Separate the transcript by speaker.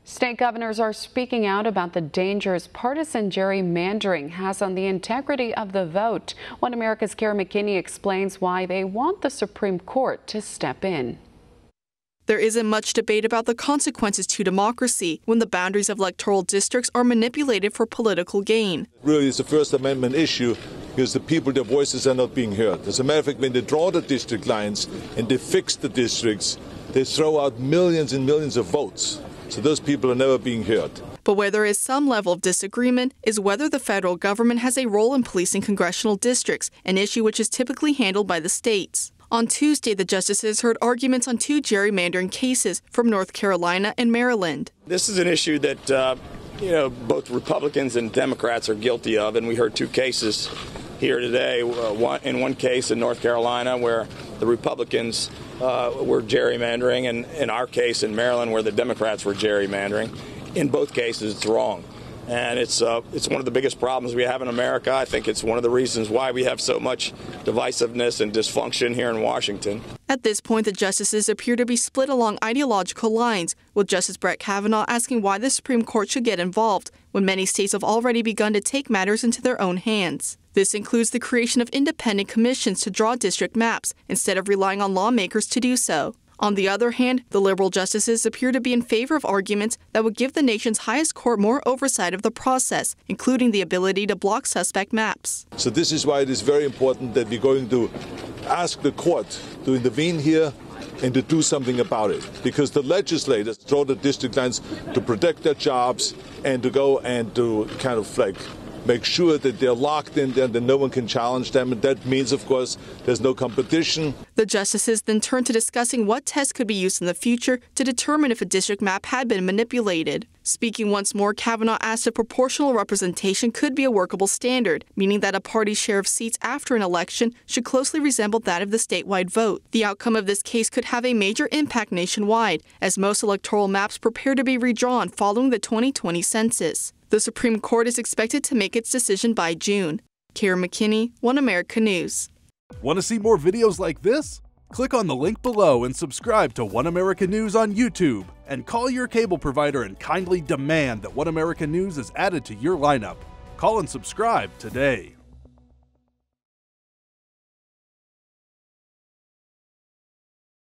Speaker 1: State governors are speaking out about the dangers partisan gerrymandering has on the integrity of the vote. One America's McKinney explains why they want the Supreme Court to step in.
Speaker 2: There isn't much debate about the consequences to democracy when the boundaries of electoral districts are manipulated for political gain.
Speaker 3: Really, it's a First Amendment issue because the people, their voices are not being heard. As a matter of fact, when they draw the district lines and they fix the districts, they throw out millions and millions of votes. So those people are never being heard.
Speaker 2: But where there is some level of disagreement is whether the federal government has a role in policing congressional districts, an issue which is typically handled by the states. On Tuesday, the justices heard arguments on 2 gerrymandering cases from North Carolina and Maryland.
Speaker 4: This is an issue that both Republicans and Democrats are guilty of, and we heard 2 cases here today. In one case in North Carolina where the Republicans were gerrymandering, and in our case in Maryland where the Democrats were gerrymandering. In both cases, it's wrong. And it's one of the biggest problems we have in America. I think it's one of the reasons why we have so much divisiveness and dysfunction here in Washington.
Speaker 2: At this point, the justices appear to be split along ideological lines, with Justice Brett Kavanaugh asking why the Supreme Court should get involved when many states have already begun to take matters into their own hands. This includes the creation of independent commissions to draw district maps instead of relying on lawmakers to do so. On the other hand, the liberal justices appear to be in favor of arguments that would give the nation's highest court more oversight of the process, including the ability to block suspect maps.
Speaker 3: So this is why it is very important that we're going to ask the court to intervene here and to do something about it, because the legislators draw the district lines to protect their jobs and to go and to kind of make sure that they're locked in there, that no one can challenge them. And that means, of course, there's no competition.
Speaker 2: The justices then turned to discussing what tests could be used in the future to determine if a district map had been manipulated. Speaking once more, Kavanaugh asked if proportional representation could be a workable standard, meaning that a party's share of seats after an election should closely resemble that of the statewide vote. The outcome of this case could have a major impact nationwide, as most electoral maps prepare to be redrawn following the 2020 census. The Supreme Court is expected to make its decision by June. McKinney, One America News.
Speaker 5: Want to see more videos like this? Click on the link below and subscribe to One America News on YouTube. And call your cable provider and kindly demand that One America News is added to your lineup. Call and subscribe today.